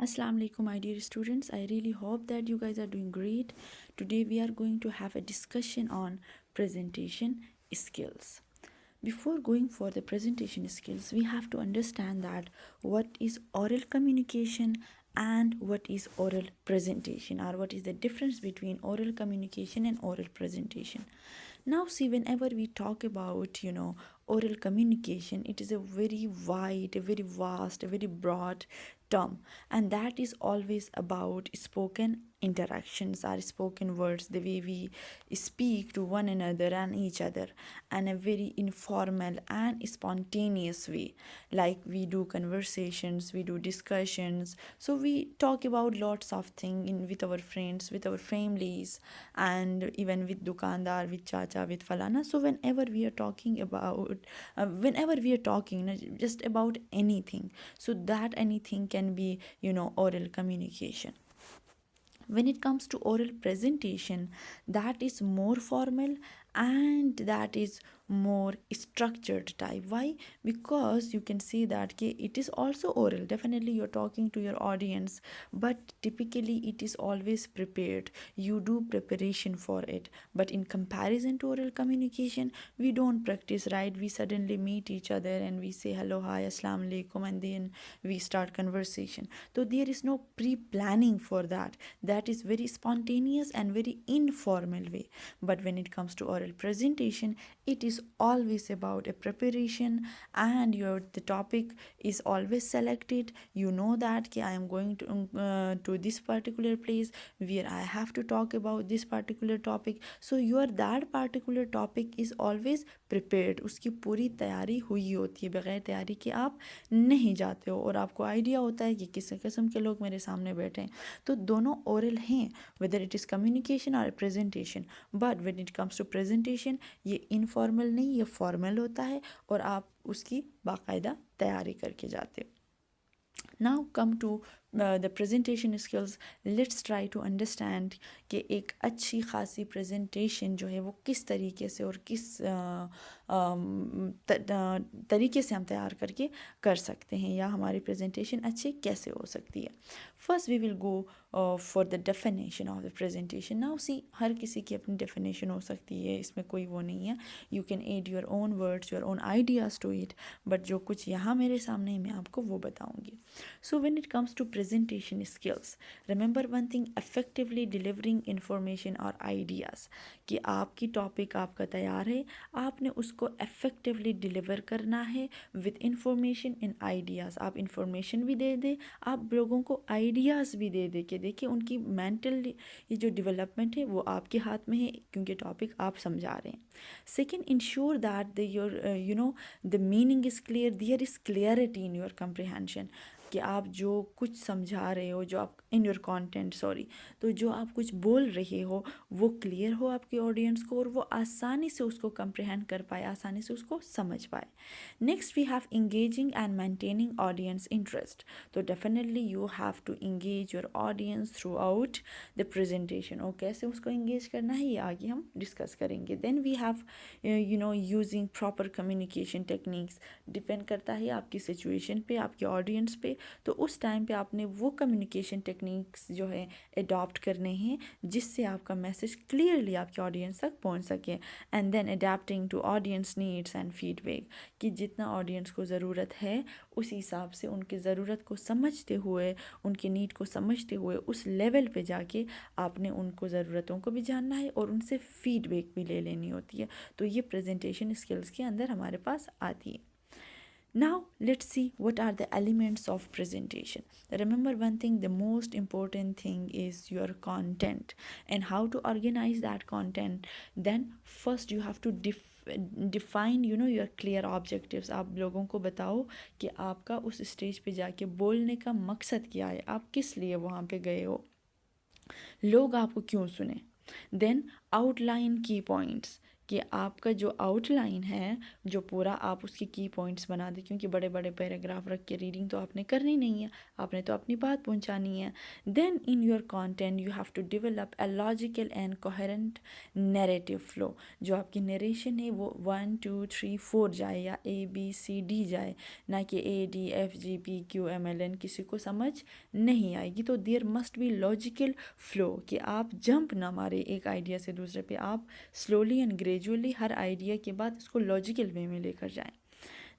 Assalamu alaikum, my dear students. I really hope that you guys are doing great. Today we are going to have a discussion on presentation skills. Before going for the presentation skills, we have to understand that what is oral communication and what is oral presentation, or what is the difference between oral communication and oral presentation. Now see, whenever we talk about oral communication, it is a very wide, a very vast, a very broad term, and that is always about spoken interactions or spoken words, the way we speak to one another and each other, and a very informal and spontaneous way, like we do conversations, we do discussions. So we talk about lots of things in with our friends, with our families, and even with dukandar, with chacha, with falana. So whenever we are talking just about anything, so that anything can be oral communication. When it comes to oral presentation, that is more formal and that is more structured type. Why? Because you can see that it is also oral, definitely you're talking to your audience, but typically it is always prepared, you do preparation for it. But in comparison to oral communication, we don't practice, right? We suddenly meet each other and we say hello, hi, assalamu alaikum, and then we start conversation. So there is no pre-planning for that. That is very spontaneous and very informal way. But when it comes to oral presentation, it is always about a preparation, and the topic is always selected. You know that I am going to this particular place where I have to talk about this particular topic. So your that particular topic is always prepared, उसकी पूरी तैयारी हुई होती है, बगैर तैयारी के आप नहीं जाते हो, और आपको आइडिया होता है कि किस किस्म के लोग मेरे सामने बैठे हैं. तो दोनों ओरल हैं, वेदर इट इज़ कम्युनिकेशन और presentation. But when it comes to presentation, ये इनफॉर्मल नहीं, ये फॉर्मल होता है, और आप उसकी बाकायदा तैयारी करके जाते हो. Now come to the presentation skills. Let's try to understand कि एक अच्छी खासी presentation जो है वो किस तरीके से और किस तरीके से हम तैयार करके कर सकते हैं, या हमारी presentation अच्छी कैसे हो सकती है. First we will go for the definition of the presentation. Now see, हर किसी की अपनी definition हो सकती है, इसमें कोई वो नहीं है. You can add your own words, your own ideas to it, but जो कुछ यहाँ मेरे सामने मैं आपको वो बताऊँगी. So when it comes to presentation skills, remember one thing: effectively delivering information or ideas. कि आपकी टॉपिक आपका तैयार है, आपने उसको effectively deliver करना है with information and ideas. आप information भी दे दे, आप लोगों को ideas भी दे दे, कि देखिए उनकी mental ये जो development है वो आपके हाथ में है, क्योंकि टॉपिक आप समझा रहे हैं. Second, ensure that the meaning is clear, there is clarity in your comprehension. कि आप जो कुछ समझा रहे हो, जो आप इन योर कंटेंट सॉरी, तो जो आप कुछ बोल रहे हो वो क्लियर हो आपके ऑडियंस को, और वो आसानी से उसको कंप्रहेंड कर पाए, आसानी से उसको समझ पाए. Next we have engaging and maintaining audience interest. तो definitely you have to engage your audience throughout the presentation, और कैसे उसको इंगेज करना है ये आगे हम डिस्कस करेंगे. Then we have using proper communication techniques. Depend करता है आपकी सिचुएशन पे, आपके ऑडियंस पे. तो उस टाइम पे आपने वो कम्युनिकेशन टेक्निक्स जो है अडॉप्ट करने हैं, जिससे आपका मैसेज क्लियरली आपके ऑडियंस तक पहुंच सके. And then adapting to audience needs and feedback, कि जितना ऑडियंस को ज़रूरत है उस हिसाब से उनकी ज़रूरत को समझते हुए, उनके नीड को समझते हुए उस लेवल पे जाके आपने उनको ज़रूरतों को भी जानना है और उनसे फीडबैक भी ले लेनी होती है. तो ये प्रेजेंटेशन स्किल्स के अंदर हमारे पास आती है. Now let's see what are the elements of presentation. Remember one thing: the most important thing is your content and how to organize that content. Then first you have to define your clear objectives. आप लोगों को बताओ कि आपका उस stage पे जाके बोलने का मकसद क्या है, आप किस लिए वहाँ पे गए हो, लोग आपको क्यों सुने. देन आउटलाइन की पॉइंट्स, कि आपका जो आउटलाइन है, जो पूरा आप उसके की पॉइंट्स बना दें, क्योंकि बड़े बड़े पैराग्राफ रख के रीडिंग तो आपने करनी नहीं है, आपने तो अपनी बात पहुंचानी है. Then in your content you have to develop a logical and coherent narrative flow. जो आपकी नरेशन है वो 1 2 3 4 जाए या ABCD जाए, ना कि ADFGPQMLN. किसी को समझ नहीं आएगी. तो there must be logical flow, कि आप जंप ना मारे एक आइडिया से दूसरे पे, आप slowly and gradually her idea के बाद उसको लॉजिकल वे में लेकर जाएं.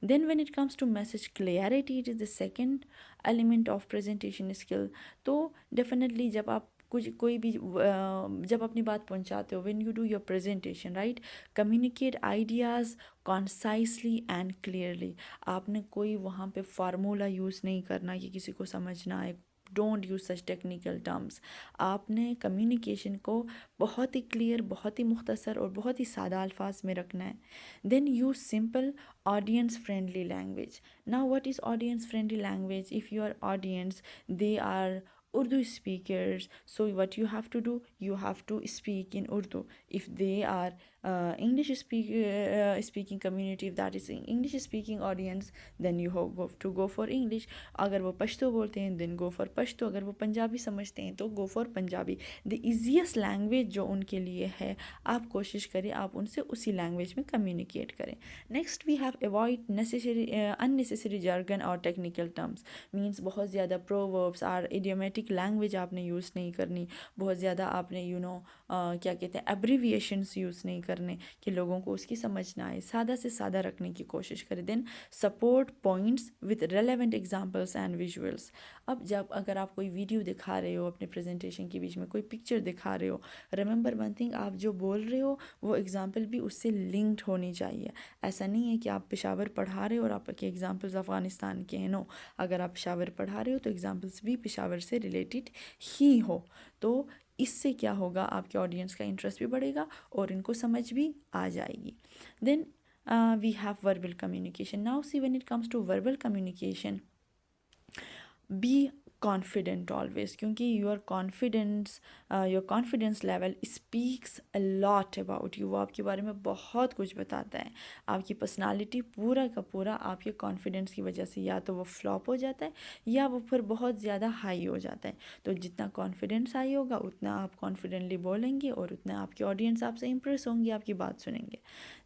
Then when it comes to message clarity, it is the second element of presentation skill. तो definitely जब आप कुछ कोई भी जब अपनी बात पहुंचाते हो, when you do your presentation, right, communicate ideas concisely and clearly. आपने कोई वहाँ पे फार्मूला यूज़ नहीं करना कि किसी को समझ ना आए. Don't use such technical terms. आपने कम्युनिकेशन को बहुत ही क्लियर, बहुत ही मुख्तसर और बहुत ही सादा अल्फाज में रखना है. Then use simple audience friendly language. Now what is audience friendly language? If your audience, they are Urdu speakers, so what you have to do, you have to speak in Urdu. If they are speaking community, if that is English speaking audience, then you go to go for English. अगर वो पश्तो बोलते हैं, then go for Pashto. अगर वो पंजाबी समझते हैं तो go for Punjabi. the easiest language जो उनके लिए है, आप कोशिश करें आप उनसे उसी लैंग्वेज में कम्युनिकेट करें. Next we have avoid unnecessary jargon और टेक्निकल टर्म्स. मीन्स बहुत ज़्यादा प्रोवर्ब्स और इडियोमेटिक लैंग्वेज आपने यूज़ नहीं करनी. बहुत ज़्यादा आपने क्या कहते हैं, एब्रीविएशंस यूज़ नहीं करने कि लोगों को उसकी समझ ना आए. सादा से सादा रखने की कोशिश करें. Then support points with relevant examples and visuals. अब जब अगर आप कोई वीडियो दिखा रहे हो अपने प्रेजेंटेशन के बीच में, कोई पिक्चर दिखा रहे हो, रिमेंबर वन थिंग, आप जो बोल रहे हो वो एग्जाम्पल भी उससे लिंक्ड होनी चाहिए. ऐसा नहीं है कि आप पेशावर पढ़ा रहे हो और आपके एग्जाम्पल्स अफ़गानिस्तान के हैं. नो, अगर आप पेशावर पढ़ा रहे हो तो एग्जाम्पल्स भी पेशावर से रिलेटेड ही हो. तो इससे क्या होगा, आपके ऑडियंस का इंटरेस्ट भी बढ़ेगा और इनको समझ भी आ जाएगी. Then we have verbal communication. Now see when it comes to verbal communication, be confident always, क्योंकि your confidence level speaks a lot about you. वो आपके बारे में बहुत कुछ बताता है. आपकी पर्सनालिटी पूरा का पूरा आपके कॉन्फिडेंस की वजह से या तो वो फ्लॉप हो जाता है या वो फिर बहुत ज़्यादा हाई हो जाता है. तो जितना कॉन्फिडेंस हाई होगा उतना आप कॉन्फिडेंटली बोलेंगे और उतना आपके ऑडियंस आपसे इम्प्रेस होंगे, आपकी बात सुनेंगे.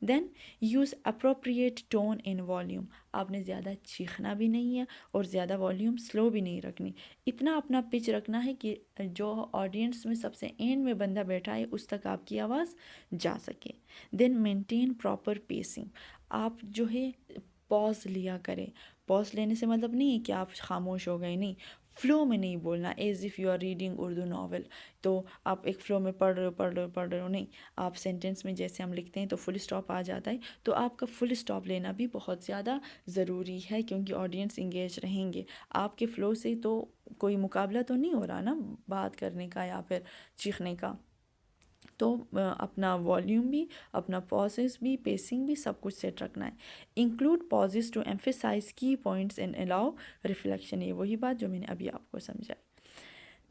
Then use appropriate tone in volume. आपने ज़्यादा चीखना भी नहीं है और ज़्यादा वॉल्यूम स्लो भी नहीं रखनी. इतना अपना पिच रखना है कि जो ऑडियंस में सबसे एंड में बंदा बैठा है उस तक आपकी आवाज़ जा सके. Then maintain proper pacing. आप जो है पॉज लिया करें. पॉज लेने से मतलब नहीं है कि आप खामोश हो गए, नहीं. फ़्लो में नहीं बोलना as if you are reading Urdu novel. तो आप एक फ़्लो में पढ़ रहे हो नहीं. आप सेंटेंस में जैसे हम लिखते हैं तो फुल स्टॉप आ जाता है, तो आपका फुल स्टॉप लेना भी बहुत ज़्यादा ज़रूरी है, क्योंकि ऑडियंस इंगेज रहेंगे. आपके फ़्लो से तो कोई मुकाबला तो नहीं हो रहा ना बात करने का या फिर चीखने का. तो अपना वॉल्यूम भी, अपना पॉजेस भी, पेसिंग भी, सब कुछ सेट रखना है. Include pauses to emphasise key points and allow reflection. ये वही बात जो मैंने अभी आपको समझाई.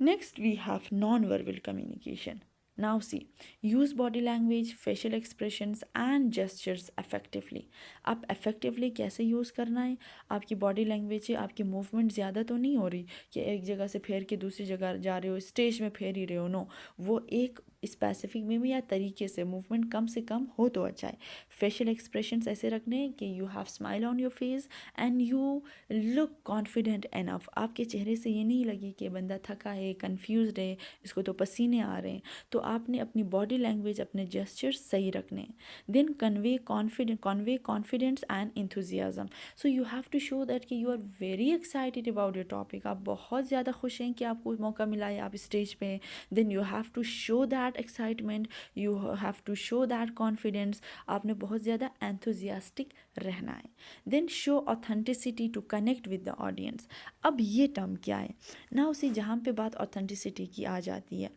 Next we have non verbal communication. Now see, use body language, facial expressions and gestures effectively. आप effectively कैसे यूज़ करना है, आपकी बॉडी लैंग्वेज है, आपकी मूवमेंट ज़्यादा तो नहीं हो रही कि एक जगह से फेर के दूसरी जगह जा रहे हो, स्टेज में फेर ही रहे हो. नो, वो एक स्पेसिफिक में भी या तरीके से मूवमेंट कम से कम हो तो अच्छा है. फेशियल एक्सप्रेशंस ऐसे रखने हैं कि you have smile on your face and you look confident enough. आपके चेहरे से ये नहीं लगे कि बंदा थका है, कन्फ्यूज्ड है, इसको तो पसीने आ रहे हैं. तो आपने अपनी बॉडी लैंग्वेज, अपने जेस्चर्स सही रखने हैं. Then convey confidence and enthusiasm. So you have to show that कि you are very excited about your topic. आप बहुत ज़्यादा खुश हैं कि आपको मौका मिला है, आप स्टेज पे. Then you have to show that excitement, you have to show that confidence. आपने बहुत ज़्यादा एंथुजियास्टिक रहना है. Then show authenticity to connect with the audience. अब ये टर्म क्या है ना, उसी जहाँ पे बात ऑथेंटिसिटी की आ जाती है,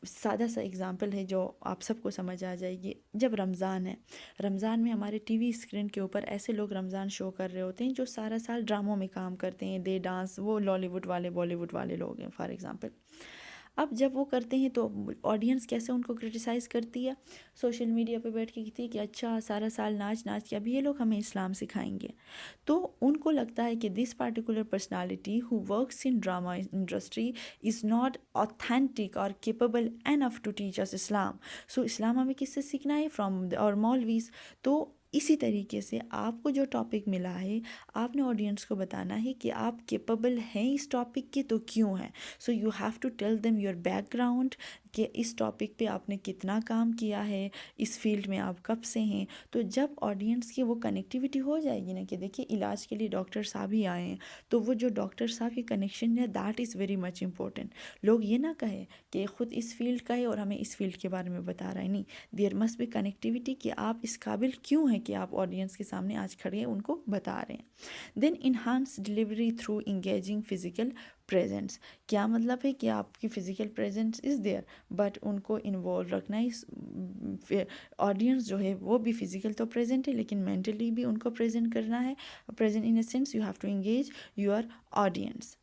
सादा सा एग्जांपल है जो आप सबको समझ आ जाएगी. जब रमज़ान है, रमज़ान में हमारे टीवी स्क्रीन के ऊपर ऐसे लोग रमज़ान शो कर रहे होते हैं जो सारा साल ड्रामों में काम करते हैं, दे डांस, वो लॉलीवुड वाले बॉलीवुड वाले लोग हैं फॉर एग्ज़ाम्पल. अब जब वो करते हैं तो ऑडियंस कैसे उनको क्रिटिसाइज़ करती है, सोशल मीडिया पे बैठ के कहती है कि अच्छा सारा साल नाच नाच के अब ये लोग हमें इस्लाम सिखाएंगे। तो उनको लगता है कि this particular personality who works in drama industry is not authentic और capable enough to teach us Islam. So इस्लाम हमें किससे सीखना है, फ्रॉम और मौलवीज। तो इसी तरीके से आपको जो टॉपिक मिला है आपने ऑडियंस को बताना है कि आप केपेबल हैं इस टॉपिक के, तो क्यों हैं। So you have to tell them your background कि इस टॉपिक पे आपने कितना काम किया है, इस फील्ड में आप कब से हैं। तो जब ऑडियंस की वो कनेक्टिविटी हो जाएगी ना कि देखिए इलाज के लिए डॉक्टर साहब ही आए हैं, तो वो जो डॉक्टर साहब की कनेक्शन है that is very much important. लोग ये ना कहें कि ख़ुद इस फील्ड का है और हमें इस फील्ड के बारे में बता रहा है, नहीं, देयर मस्ट बी कनेक्टिविटी कि आप इस काबिल क्यों हैं कि आप ऑडियंस के सामने आज खड़े हैं उनको बता रहे हैं। Then enhance delivery through engaging physical presence. क्या मतलब है कि आपकी physical presence is there, but उनको इन्वॉल्व रखना है। इस ऑडियंस जो है वो भी फिज़िकल तो प्रेजेंट है लेकिन मेंटली भी उनको प्रेजेंट करना है। Present in a sense you have to engage your audience.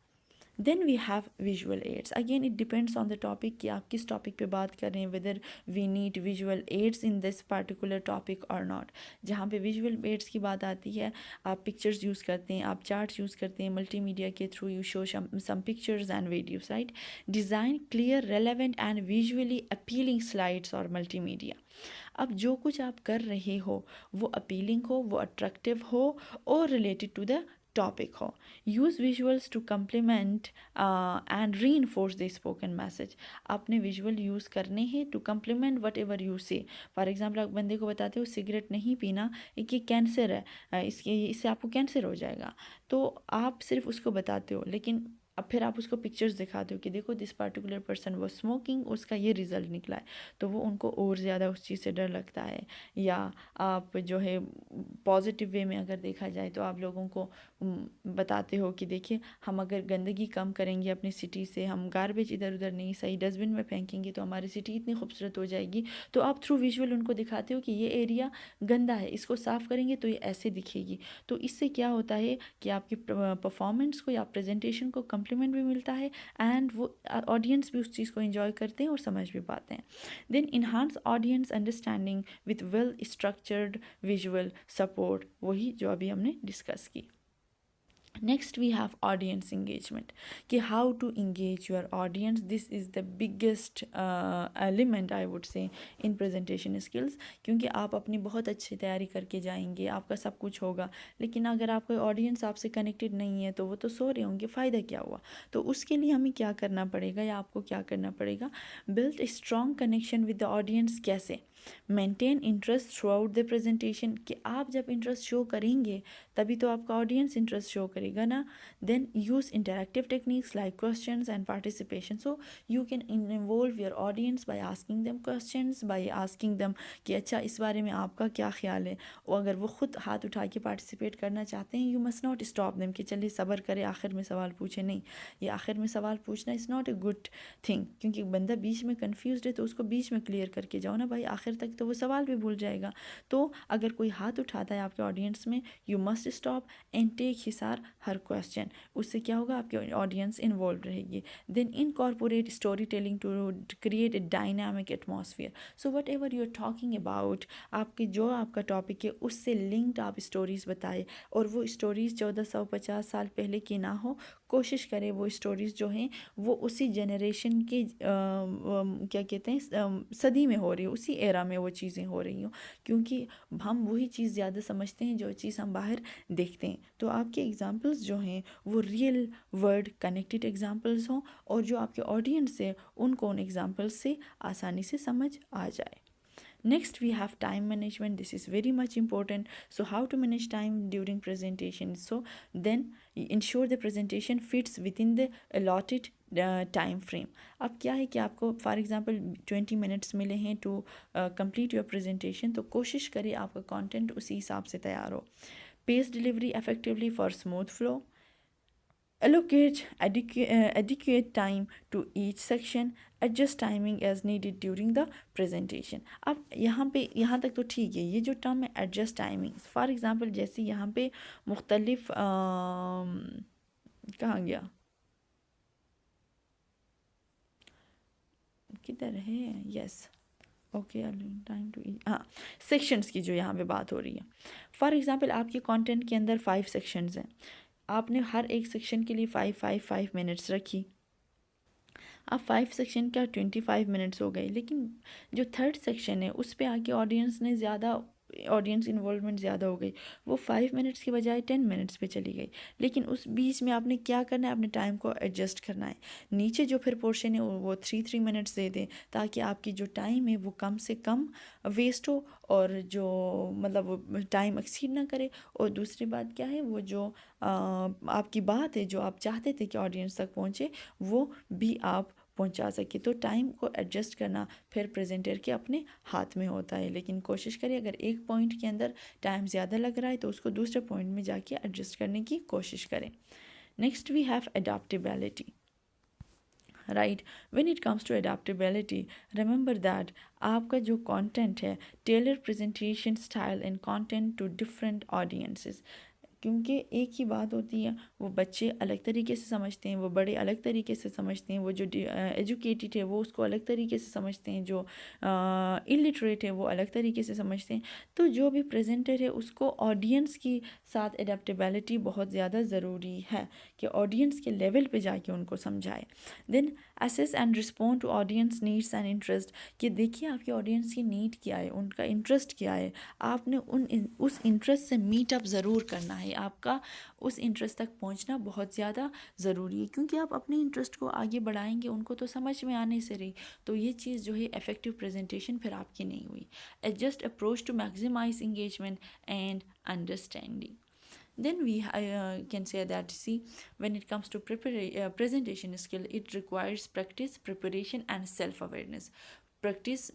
Then we have visual aids. Again it depends on the topic कि आप किस टॉपिक पे बात कर रहे हैं, whether we need visual aids in this particular topic और not. जहाँ पे विजुअल एड्स की बात आती है, आप पिक्चर्स यूज़ करते हैं, आप चार्ट्स यूज़ करते हैं, मल्टीमीडिया के through you show some pictures and videos, right. Design clear, relevant and visually appealing slides और मल्टीमीडिया। अब जो कुछ आप कर रहे हो वो अपीलिंग हो, वो अट्रैक्टिव हो और रिलेटेड टू द टॉपिक हो। Use visuals to complement and reinforce the spoken message. आपने विजुअल यूज़ करने हैं to complement whatever you say. For example आप बंदे को बताते हो सिगरेट नहीं पीना, ये कैंसर है, इससे आपको कैंसर हो जाएगा। तो आप सिर्फ उसको बताते हो, लेकिन अब फिर आप उसको पिक्चर्स दिखाते हो कि देखो दिस पार्टिकुलर पर्सन वो स्मोकिंग, उसका ये रिज़ल्ट निकला है। तो वो उनको और ज़्यादा उस चीज़ से डर लगता है। या आप जो है पॉजिटिव वे में अगर देखा जाए तो आप लोगों को बताते हो कि देखिए हम अगर गंदगी कम करेंगे अपनी सिटी से, हम गार्बेज इधर उधर नहीं सही डस्टबिन में फेंकेंगे तो हमारी सिटी इतनी खूबसूरत हो जाएगी। तो आप थ्रू विजुअल उनको दिखाते हो कि ये एरिया गंदा है, इसको साफ़ करेंगे तो ये ऐसे दिखेगी। तो इससे क्या होता है कि आपकी परफॉर्मेंस को या प्रेजेंटेशन को कम्प्लीमेंट भी मिलता है एंड वो ऑडियंस भी उस चीज़ को एंजॉय करते हैं और समझ भी पाते हैं। Then enhance audience understanding with well structured visual support, वही जो अभी हमने डिस्कस की। Next we have audience engagement, कि how to engage your audience. This is the biggest element I would say in presentation skills, क्योंकि आप अपनी बहुत अच्छी तैयारी करके जाएंगे, आपका सब कुछ होगा, लेकिन अगर आपका ऑडियंस आपसे कनेक्टेड नहीं है तो वो तो सो रहे होंगे, फ़ायदा क्या हुआ। तो उसके लिए हमें क्या करना पड़ेगा या आपको क्या करना पड़ेगा, build a strong connection with the audience. कैसे, maintain interest throughout the presentation, कि आप जब इंटरेस्ट शो करेंगे तभी तो आपका ऑडियंस इंटरेस्ट शो करेगा ना। Then use interactive techniques like questions and participation. So you can involve your audience by asking them questions, by asking them कि अच्छा इस बारे में आपका क्या ख्याल है। और अगर वो खुद हाथ उठा के पार्टिसिपेट करना चाहते हैं, you must not stop them कि चलिए सब्र करें आखिर में सवाल पूछे। नहीं, ये आखिर में सवाल पूछना is not a good thing, क्योंकि बंदा बीच में कन्फ्यूज है तो उसको बीच में क्लियर करके जाओ ना भाई, आखिर तक तो वो सवाल भी भूल जाएगा। तो अगर कोई हाथ उठाता है आपके ऑडियंस में, you must stop and take his or her question. उससे क्या होगा, आपके ऑडियंस इन्वॉल्व रहेगी। Then incorporate storytelling to create a dynamic atmosphere. So whatever you are talking about, आपकी जो आपका टॉपिक है उससे लिंक्ड आप स्टोरीज़ बताए, और वो स्टोरीज़ 1450 साल पहले की ना हो। कोशिश करें वो स्टोरीज़ जो हैं वो उसी जनरेशन के क्या कहते हैं सदी में हो रही हो, उसी एरा में वो चीज़ें हो रही हों, क्योंकि हम वही चीज़ ज़्यादा समझते हैं जो चीज़ हम बाहर देखते हैं। तो आपके एग्जांपल्स जो हैं वो रियल वर्ड कनेक्टेड एग्जांपल्स हों, और जो आपके ऑडियंस है उनको उन एग्जांपल्स से आसानी से समझ आ जाए। Next we have time management. This is very much important. So how to manage time during presentation? So then ensure the presentation fits within the allotted time frame. अब क्या है कि आपको फॉर एग्जांपल 20 मिनट्स मिले हैं to complete your presentation, तो कोशिश करिए आपका कंटेंट उसी हिसाब से तैयार हो। Pace delivery effectively for smooth flow. Allocate adequate time to each section. Adjust timing as needed during the presentation. अब यहाँ तक तो ठीक है, ये जो टर्म है एडजस्ट टाइमिंग, फॉर एग्जांपल जैसे यहाँ पे मुख्तलिफ कहाँ गया, किधर है, यस ओके, टाइम टू हाँ, सेक्शंस की जो यहाँ पे बात हो रही है। फॉर एग्जांपल आपके कंटेंट के अंदर 5 सेक्शंस हैं, आपने हर एक सेक्शन के लिए 5 रखी। अब 5 सेक्शन का 25 मिनट्स हो गए, लेकिन जो थर्ड सेक्शन है उस पे आके ऑडियंस इन्वॉल्वमेंट ज़्यादा हो गई, वो 5 मिनट्स की बजाय 10 मिनट्स पे चली गई। लेकिन उस बीच में आपने क्या करना है, अपने टाइम को एडजस्ट करना है। नीचे जो फिर पोर्शन है वो 3 मिनट्स दे दें, ताकि आपकी जो टाइम है वो कम से कम वेस्ट हो, और जो मतलब वो टाइम एक्सीड ना करे। और दूसरी बात क्या है, वो जो आपकी बात है जो आप चाहते थे कि ऑडियंस तक पहुँचे, वो भी आप पहुंचा सके। तो टाइम को एडजस्ट करना फिर प्रेजेंटर के अपने हाथ में होता है, लेकिन कोशिश करिए अगर एक पॉइंट के अंदर टाइम ज़्यादा लग रहा है तो उसको दूसरे पॉइंट में जाके एडजस्ट करने की कोशिश करें। Next we have adaptability, right. When it comes to adaptability, remember that आपका जो कंटेंट है, tailor presentation style and content to different audiences. क्योंकि एक ही बात होती है, वो बच्चे अलग तरीके से समझते हैं, वो बड़े अलग तरीके से समझते हैं, वो जो एजुकेटेड है वो उसको अलग तरीके से समझते हैं, जो इलिटरेट है वो अलग तरीके से समझते हैं। तो जो भी प्रेजेंटर है उसको ऑडियंस की साथ एडेप्टेबिलिटी बहुत ज़्यादा ज़रूरी है, कि ऑडियंस के लेवल पे जाके उनको समझाए। Then assess and respond to audience needs and interest, कि देखिए आपकी ऑडियंस की नीड क्या है, उनका इंटरेस्ट क्या है, आपने उस इंटरेस्ट से मीटअप ज़रूर करना है। आपका उस इंटरेस्ट तक पहुंचना बहुत ज़्यादा ज़रूरी है, क्योंकि आप अपने इंटरेस्ट को आगे बढ़ाएंगे, उनको तो समझ में आने से रही, तो ये चीज़ जो है इफ़ेक्टिव प्रेजेंटेशन फिर आपकी नहीं हुई। Adjust approach to maximise engagement and understanding. Then we can say that, see, when it comes to presentation skill, it requires practice, preparation and self-awareness. Practice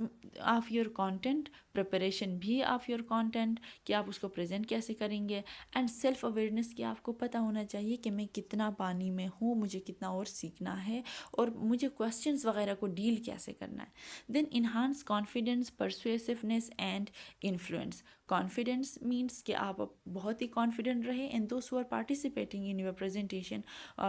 of your content, preparation भी of your content, कि आप उसको present कैसे करेंगे, and self awareness, कि आपको पता होना चाहिए कि मैं कितना पानी में हूँ, मुझे कितना और सीखना है, और मुझे क्वेश्चंस वगैरह को डील कैसे करना है। Then enhance confidence, persuasiveness and influence. Confidence means कि आप बहुत ही कॉन्फिडेंट रहे in those who are participating in your presentation,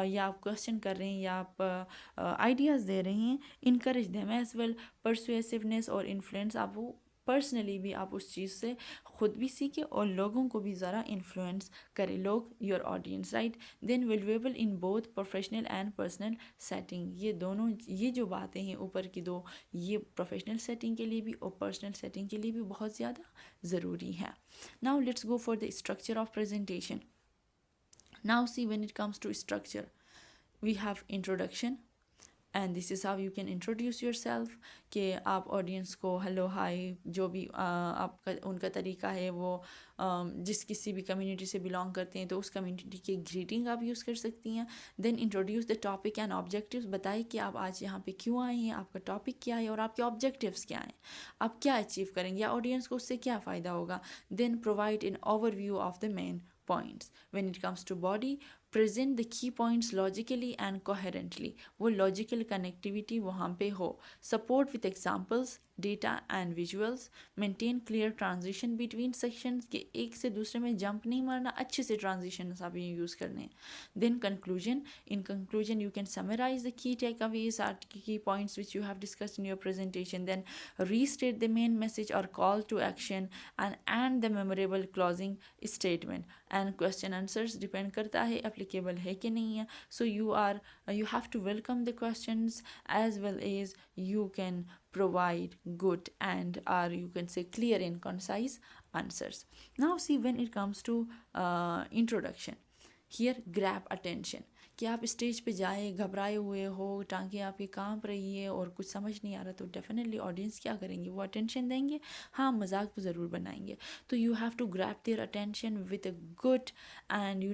या आप क्वेश्चन कर रहे हैं या आप आइडियाज़ दे रहे हैं, इनकरेज देम एज वेल। परसुएसिवनेस और इन्फ्लुएंस, आप वो पर्सनली भी आप उस चीज़ से ख़ुद भी सीखें और लोगों को भी ज़रा इन्फ्लुएंस करें, लोग your audience, right. Then valuable in both professional and personal setting. ये दोनों, ये जो बातें हैं ऊपर की दो, ये प्रोफेशनल सेटिंग के लिए भी और पर्सनल सेटिंग के लिए भी बहुत ज़्यादा ज़रूरी है। Now let's go for the structure of presentation. Now see, when it comes to structure, we have introduction, and this is how you can introduce yourself, कि आप ऑडियंस को हेलो हाय, जो भी आपका उनका तरीका है, वो जिस किसी भी कम्युनिटी से बिलोंग करते हैं तो उस कम्युनिटी की ग्रीटिंग आप यूज़ कर सकती हैं। Then introduce the topic and objectives, बताइए कि आप आज यहाँ पे क्यों आए हैं, आपका टॉपिक क्या है और आपके ऑब्जेक्टिव्स क्या हैं, आप क्या अचीव करेंगे या ऑडियंस को उससे क्या फ़ायदा होगा। Then provide an overview of the main points. When it comes to body, present the key points logically and coherently, वो लॉजिकल कनेक्टिविटी वहाँ पे हो। Support with examples, data and visuals. Maintain clear transition between sections, के एक से दूसरे में jump नहीं मारना, अच्छे से ट्रांजिशन आप ये यूज़ करने हैं। Then conclusion, in conclusion you can summarise the key takeaways or key points which you have discussed in your presentation. Then restate the main message or call to action and the memorable closing statement. And question answers depend करता है applicable है कि नहीं है, so you have to welcome the questions as well as you can provide good and or you can say clear and concise answers. Now see, when it comes to introduction, here grab attention, कि आप stage पे जाए घबराए हुए हो, टांगें आपकी कांप रही है और कुछ समझ नहीं आ रहा, तो डेफिनेटली ऑडियंस क्या करेंगे, वो अटेंशन देंगे, हाँ मजाक तो ज़रूर बनाएंगे। तो you have to grab their attention with a good and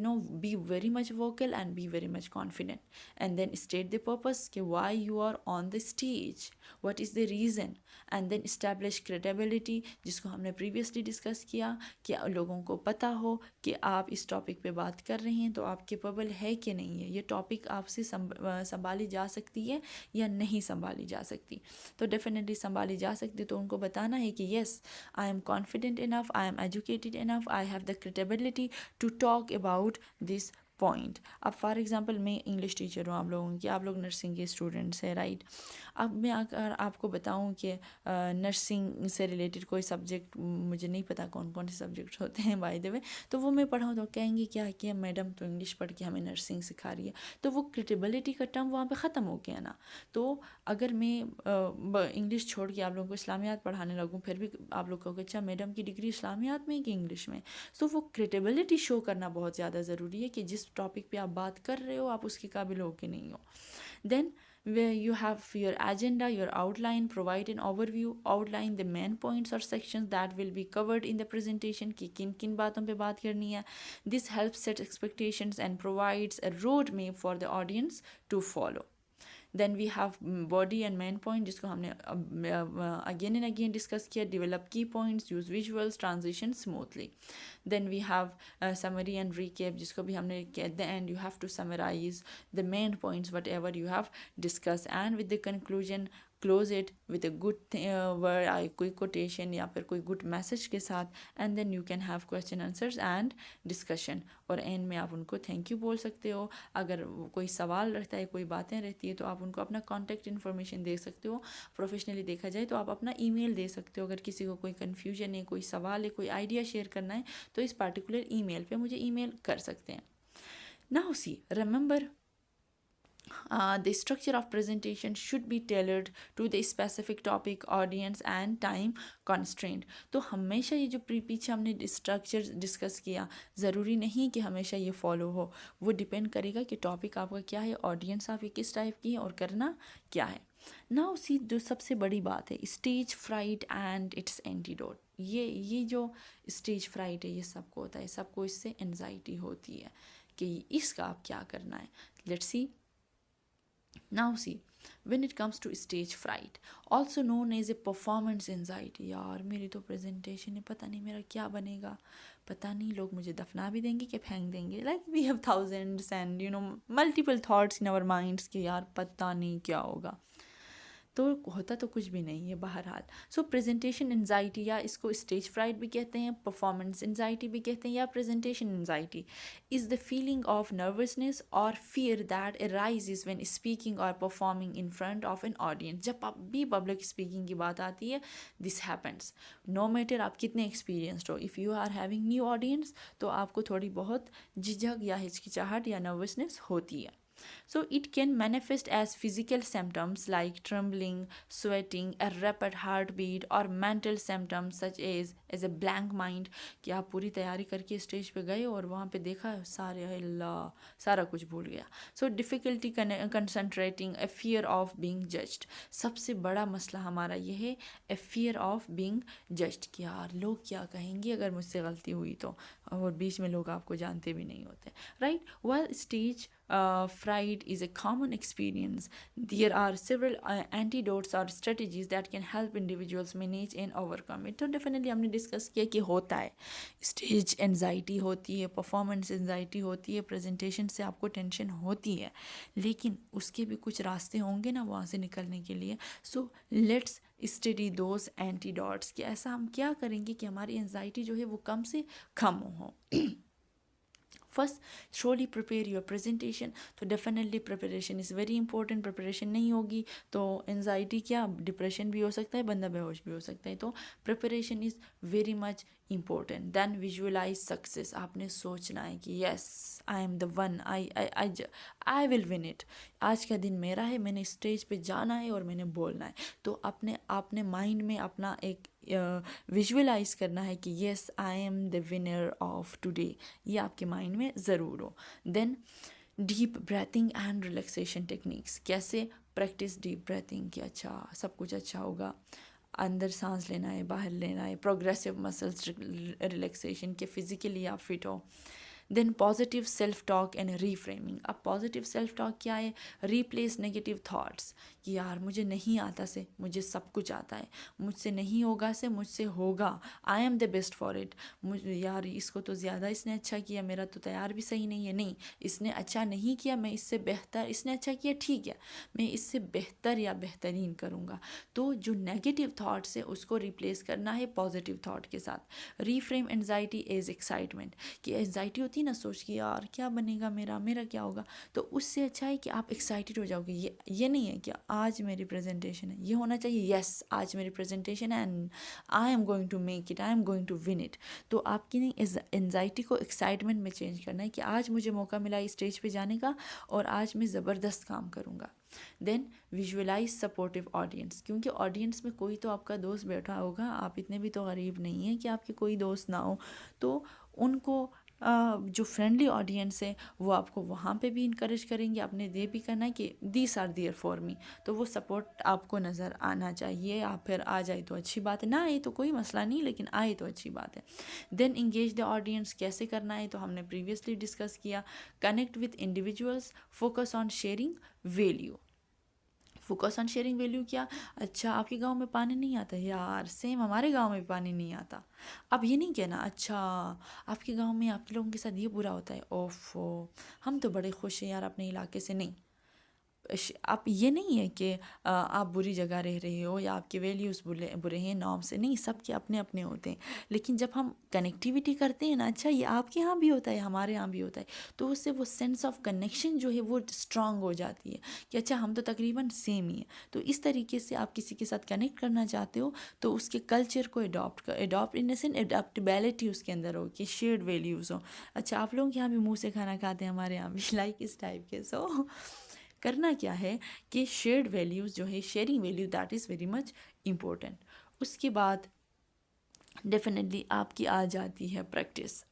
be very much vocal and be very much confident, and then state the purpose कि why you are on the stage, what is the reason, and then establish credibility, जिसको हमने previously discuss किया, कि लोगों को पता हो कि आप इस टॉपिक पे बात कर रहे हैं तो आप केपेबल है कि नहीं है, ये टॉपिक आपसे संभाली जा सकती है या नहीं संभाली जा सकती। तो डेफिनेटली संभाली जा सकती, तो उनको बताना है कि yes, I am confident enough, I am educated enough, I have the credibility to talk about this point. अब फॉर एग्जांपल मैं इंग्लिश टीचर हूँ आप लोगों की, आप लोग नर्सिंग के स्टूडेंट्स हैं, राइट। अब मैं अगर आपको बताऊँ कि नर्सिंग से रिलेटेड कोई सब्जेक्ट, मुझे नहीं पता कौन कौन से सब्जेक्ट होते हैं बाय द वे, तो वो मैं पढ़ाऊँ तो कहेंगे क्या कि मैडम तो इंग्लिश पढ़ के हमें नर्सिंग सिखा रही है, तो वो क्रिटेबिलिटी का टर्म वहाँ पे ख़त्म हो गया ना। तो अगर मैं इंग्लिश छोड़ के आप लोगों को इस्लामियात पढ़ाने लगूँ, फिर भी आप लोग कहोगे अच्छा मैडम की डिग्री इस्लामियात में है कि इंग्लिश में। सो वो क्रिटेबिलिटी शो करना बहुत ज़्यादा ज़रूरी है कि जिस टॉपिक पे आप बात कर रहे हो आप उसके काबिल हो कि नहीं हो। Then where you have your agenda, your outline, provide an overview, outline the main points or sections that will be covered in the presentation कि किन किन बातों पे बात करनी है. This helps set expectations and provides a roadmap for the audience to follow. Then we have body and main point जिसको हमने again and again discuss किया. Develop key points, use visuals, transition smoothly. Then we have summary and recap जिसको भी हमने at the end you have to summarize the main points whatever you have discussed, and with the conclusion close it with a good word, कोई quotation या फिर कोई good message के साथ, and then you can have question answers and discussion. और end में आप उनको थैंक यू बोल सकते हो। अगर कोई सवाल रहता है, कोई बातें रहती है, तो आप उनको अपना कॉन्टैक्ट इन्फॉर्मेशन दे सकते हो। प्रोफेशनली देखा जाए तो आप अपना ईमेल दे सकते हो, अगर किसी को कोई कन्फ्यूजन है, कोई सवाल है, कोई आइडिया शेयर करना है, तो इस पार्टिकुलर ईमेल पे मुझे ईमेल कर सकते हैं। Now see remember the structure of presentation should be tailored to the specific topic, audience and time constraint. तो हमेशा ये जो पीछे हमने स्ट्रक्चर डिस्कस किया, ज़रूरी नहीं कि हमेशा ये फॉलो हो, वो डिपेंड करेगा कि टॉपिक आपका क्या है, ऑडियंस आपकी किस टाइप की है और करना क्या है। नाउ सी जो सबसे बड़ी बात है, stage fright and it's antidote. ये जो स्टेज फ्राइट है ये सबको होता है, सबको इससे एनजाइटी होती है कि इसका आप क्या करना है। Let's see. Now see, when it comes to stage fright, also known as a performance anxiety, यार मेरी तो प्रेजेंटेशन है, पता नहीं मेरा क्या बनेगा, पता नहीं लोग मुझे दफना भी देंगे कि फेंक देंगे। Like we have thousands and multiple thoughts in our minds कि यार पता नहीं क्या होगा, तो होता तो कुछ भी नहीं है बहरहाल। सो प्रेजेंटेशन एनजाइटी, या इसको स्टेज फ्राइट भी कहते हैं, परफॉर्मेंस एनजाइटी भी कहते हैं, या presentation anxiety is the feeling of nervousness और fear that arises when speaking और performing in front of an audience. जब भी पब्लिक स्पीकिंग की बात आती है, दिस हैपन्स नो मैटर आप कितने एक्सपीरियंस्ड हो। If you are having new audience तो आपको थोड़ी बहुत झिझक या हिचकिचाहट या नर्वसनेस होती है। So it can manifest as physical symptoms like trembling, sweating, a rapid heartbeat, or mental symptoms such as a blank mind, कि आप पूरी तैयारी करके स्टेज पे गए और वहाँ पे देखा सारा कुछ भूल गया। So difficulty concentrating, a fear of being judged, सबसे बड़ा मसला हमारा ये है, a fear of being judged, कि यार लोग क्या कहेंगे अगर मुझसे गलती हुई तो, और बीच में लोग आपको जानते भी नहीं होते, right? While stage fright is a common experience, there are several antidotes or strategies that can help individuals manage and overcome it. तो definitely हमने डिस्कस किया कि होता है, स्टेज एनजाइटी होती है, परफॉर्मेंस एनजाइटी होती है, प्रेजेंटेशन से आपको टेंशन होती है, लेकिन उसके भी कुछ रास्ते होंगे ना वहाँ से निकलने के लिए। So let's study those antidotes, कि ऐसा हम क्या करेंगे कि हमारी एनजाइटी जो है वो कम से कम हो। First, surely prepare your presentation. तो definitely preparation is very important. Preparation नहीं होगी तो एनजाइटी क्या, डिप्रेशन भी हो सकता है, बंदा बेहोश भी हो सकता है। तो preparation is very much important. Then visualise success, आपने सोचना है कि yes I am the one, I will win it. आज का दिन मेरा है, मैंने स्टेज पे जाना है और मैंने बोलना है। तो आपने माइंड में अपना एक विजुअलाइज करना है कि yes I am the winner of today, ये आपके माइंड में ज़रूर हो। Then deep breathing and relaxation techniques, कैसे प्रैक्टिस डीप ब्रेथिंग कि अच्छा सब कुछ अच्छा होगा, अंदर सांस लेना है, बाहर लेना है, प्रोग्रेसिव मसल्स रिलैक्सेशन के फिजिकली आप फिट हो। Then positive self talk and reframing. अब पॉजिटिव सेल्फ टॉक क्या है, रिप्लेस नेगेटिव थॉट्स, कि यार मुझे नहीं आता से मुझे सब कुछ आता है, मुझसे नहीं होगा से मुझसे होगा, आई am the best for it. मुझे यार इसको तो ज़्यादा इसने अच्छा किया, मेरा तो तैयार भी सही नहीं है, नहीं इसने अच्छा नहीं किया, मैं इससे बेहतर, इसने अच्छा किया ठीक है, मैं इससे बेहतर या बेहतरीन करूँगा। तो जो नेगेटिव थाट्स है उसको रिप्लेस करना है पॉजिटिव थाट के साथ। रीफ्रेम एनजाइटी एज एक्साइटमेंट, कि एनजाइटी होती होती ना सोच कि यार क्या बनेगा मेरा क्या होगा, तो उससे अच्छा है कि आप एक्साइटेड हो जाओगे। ये नहीं है कि आज मेरी प्रेजेंटेशन है, ये होना चाहिए यस आज मेरी प्रेजेंटेशन है and I am going to make it, I am going to win it. तो आपकी नहीं एंजाइटी को एक्साइटमेंट में चेंज करना है कि आज मुझे मौका मिला इस स्टेज पे जाने का और आज मैं ज़बरदस्त काम करूँगा। देन विजुअलाइज सपोर्टिव ऑडियंस, क्योंकि ऑडियंस में कोई तो आपका दोस्त बैठा होगा, आप इतने भी तो गरीब नहीं हैं कि आपके कोई दोस्त ना हो। तो उनको जो फ्रेंडली ऑडियंस है वो आपको वहाँ पे भी इनकरेज करेंगे, आपने ये भी करना है कि these are there for me, तो वो सपोर्ट आपको नज़र आना चाहिए। आप फिर आ जाए तो अच्छी बात है, ना आए तो कोई मसला नहीं, लेकिन आए तो अच्छी बात है। देन इंगेज द ऑडियंस कैसे करना है, तो हमने प्रीवियसली डिस्कस किया। Connect with individuals, focus on sharing value. Focus on sharing value क्या, अच्छा आपके गांव में पानी नहीं आता यार, सेम हमारे गांव में भी पानी नहीं आता। अब ये नहीं कहना अच्छा आपके गांव में आपके लोगों के साथ ये बुरा होता है, ओफो हम तो बड़े खुश हैं यार अपने इलाके से, नहीं। आप ये नहीं है कि आप बुरी जगह रह रहे हो या आपके वैल्यूज़ बुरे बुरे हैं नॉर्म से, नहीं, सबके अपने अपने होते हैं। लेकिन जब हम कनेक्टिविटी करते हैं ना, अच्छा ये आपके यहाँ भी होता है हमारे यहाँ भी होता है, तो उससे वो सेंस ऑफ कनेक्शन जो है वो स्ट्रांग हो जाती है कि अच्छा हम तो तकरीबन सेम ही है। तो इस तरीके से आप किसी के साथ कनेक्ट करना चाहते हो तो उसके कल्चर को अडॉप्ट इन सेंस अडॉप्टेबिलिटी उसके अंदर हो कि शेयर्ड वैल्यूज़ हो। अच्छा आप लोग यहाँ भी मुँह से खाना खाते हैं, हमारे यहाँ भी लाइक इस टाइप के। सो करना क्या है कि शेयर्ड वैल्यूज़ जो है, sharing value, that is very much important. उसके बाद डेफिनेटली आपकी आ जाती है practice.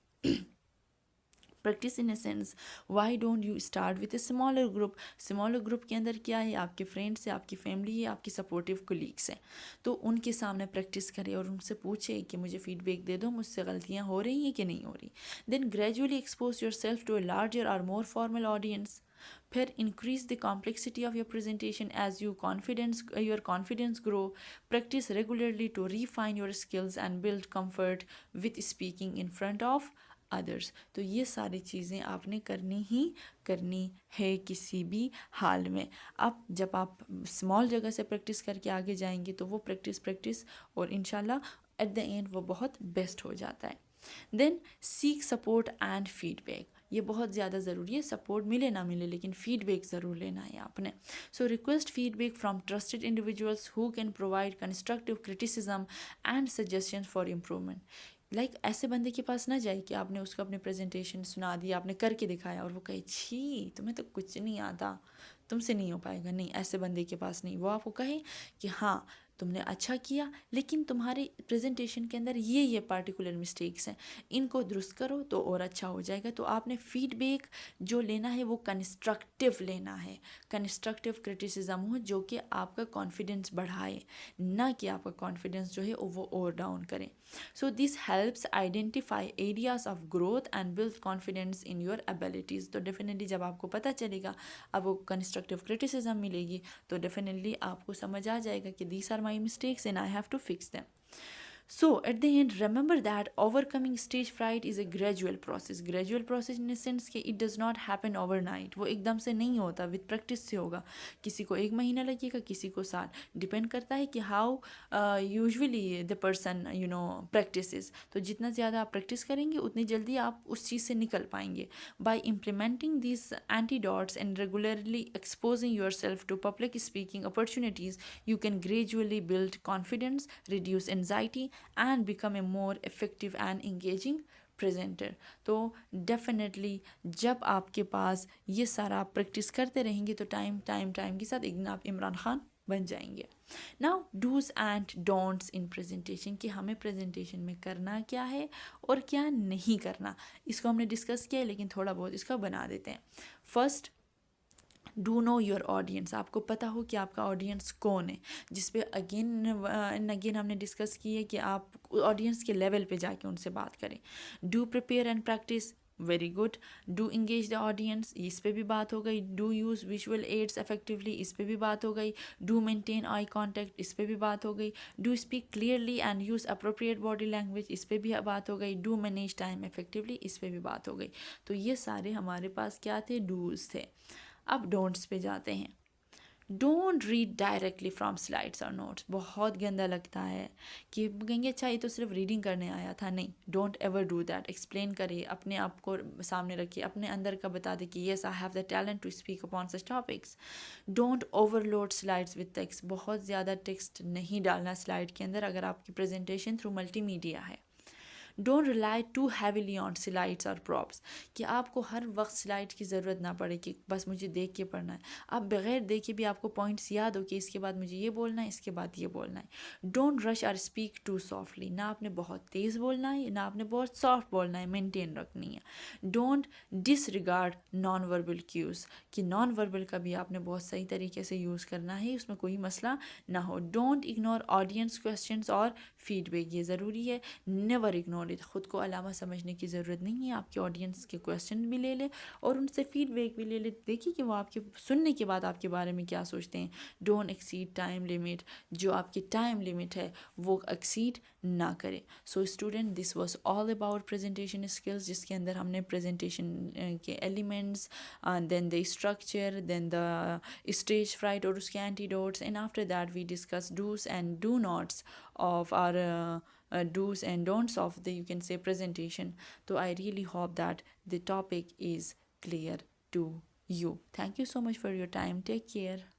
Practice in a sense, why don't you start with a smaller group. Smaller group के अंदर क्या है, आपके फ्रेंड्स है, आपकी फैमिली है, आपकी सपोर्टिव कोलीग्स हैं, तो उनके सामने प्रैक्टिस करें और उनसे पूछे कि मुझे फीडबैक दे दो, मुझसे गलतियाँ हो रही हैं कि नहीं हो रही। Then gradually expose yourself to a larger और मोर फॉर्मल ऑडियंस। फिर increase the complexity of your presentation as your confidence grow. Practice regularly to refine your skills and build comfort with speaking in front of others. तो ये सारी चीज़ें आपने करनी है किसी भी हाल में। अब जब आप स्मॉल जगह से प्रैक्टिस करके आगे जाएंगे तो वो प्रैक्टिस और इंशाल्लाह एट द एंड वो बहुत बेस्ट हो जाता है। Then seek support and feedback, ये बहुत ज़्यादा ज़रूरी है। सपोर्ट मिले ना मिले लेकिन फीडबैक ज़रूर लेना है आपने। So request feedback from trusted individuals who can provide constructive criticism and suggestion for improvement. Like ऐसे बंदे के पास ना जाए कि आपने उसको अपनी प्रेजेंटेशन सुना दी, आपने करके दिखाया और वो कहे छी तुम्हें तो कुछ नहीं आता, तुमसे नहीं हो पाएगा, नहीं, ऐसे बंदे के पास नहीं। वो आपको कहे कि हाँ तुमने अच्छा किया लेकिन तुम्हारी प्रेजेंटेशन के अंदर ये पार्टिकुलर मिस्टेक्स हैं, इनको दुरुस्त करो तो और अच्छा हो जाएगा। तो आपने फीडबैक जो लेना है वो कंस्ट्रक्टिव लेना है, कंस्ट्रक्टिव क्रिटिसिज्म हो जो कि आपका कॉन्फिडेंस बढ़ाए, ना कि आपका कॉन्फिडेंस जो है वो और डाउन करे। So this helps identify areas of growth and build confidence in your abilities. तो डेफिनेटली जब आपको पता चलेगा, अब वो कंस्ट्रक्टिव क्रिटिसिज्म मिलेगी तो डेफिनेटली आपको समझ आ जाएगा कि these are my mistakes and I have to fix them. So at the end, remember that overcoming stage fright is a gradual process. Gradual process in a sense कि it does not happen overnight. वो एकदम से नहीं होता, with practice से होगा। किसी को 1 महीना लगेगा, किसी को साल, डिपेंड करता है कि how usually the person practices। तो जितना ज़्यादा आप प्रैक्टिस करेंगे उतनी जल्दी आप उस चीज़ से निकल पाएंगे। By implementing these antidotes and regularly exposing yourself to public speaking opportunities, you can gradually build confidence, reduce anxiety and become a more effective and engaging presenter. तो डेफिनेटली जब आपके पास ये सारा आप प्रैक्टिस करते रहेंगे तो टाइम के साथ एक दिन आप इमरान खान बन जाएंगे। Now do's and don'ts in presentation, कि हमें प्रेजेंटेशन में करना क्या है और क्या नहीं करना, इसको हमने डिस्कस किया है लेकिन थोड़ा बहुत इसका बना देते हैं। First, do know your audience, आपको पता हो कि आपका ऑडियंस कौन है, जिस पे अगेन एंड अगेन हमने डिस्कस की है कि आप ऑडियंस के लेवल पे जाके उनसे बात करें। Do prepare and practice, very good. Do engage the audience, इस पे भी बात हो गई। Do use visual aids effectively, इस पे भी बात हो गई। डू मेंटेन आई कॉन्टैक्ट, इस पे भी बात हो गई। Do speak clearly and use appropriate body language, इस पे भी बात हो गई। डू मैनेज टाइम इफेक्टिवली, इस पे भी बात हो गई। तो ये सारे हमारे पास क्या थे, डूज थे। अब डोंट्स पे जाते हैं। Don't read directly from slides और नोट्स। बहुत गंदा लगता है कि कहेंगे अच्छा ये तो सिर्फ रीडिंग करने आया था। नहीं, don't ever do that. Explain करिए, अपने आप को सामने रखिए, अपने अंदर का बता दे कि yes I have the talent to speak upon such topics. Don't overload slides with text. बहुत ज़्यादा टेक्स्ट नहीं डालना स्लाइड के अंदर अगर आपकी प्रेजेंटेशन थ्रू मल्टीमीडिया है। Don't rely too heavily on slides और प्रॉप्स, कि आपको हर वक्त स्लाइड की ज़रूरत ना पड़े कि बस मुझे देख के पढ़ना है। आप बगैर देखे भी आपको पॉइंट्स याद हो कि इसके बाद मुझे ये बोलना है, इसके बाद ये बोलना है। डोंट रश और स्पीक टू सॉफ्टली। ना आपने बहुत तेज़ बोलना है, ना आपने बहुत सॉफ्ट बोलना है, मेंटेन रखनी है। Don't disregard non verbal cues, कि नॉन वर्बल का भी आपने बहुत सही तरीके से यूज़ करना है, उसमें कोई मसला ना हो। डोंट इग्नोर ऑडियंस क्वेश्चंस और फीडबैक, ये ज़रूरी है। Never ignore it. ख़ुद को अलावा समझने की ज़रूरत नहीं है। आपके ऑडियंस के क्वेश्चन भी ले ले और उनसे फीडबैक भी ले ले, देखिए कि वो आपके सुनने के बाद आपके बारे में क्या सोचते हैं। डोंट एक्सीड टाइम लिमिट, जो आपकी टाइम लिमिट है वो एक्सीड ना करें। So student, this was all about presentation skills, जिसके अंदर हमने प्रेजेंटेशन के elements, then the structure, then the stage fright और उसके antidotes, and after that we discuss do's and do nots of our do's and don'ts of the, you can say, presentation. So I really hope that the topic is clear to you. Thank you so much for your time. Take care.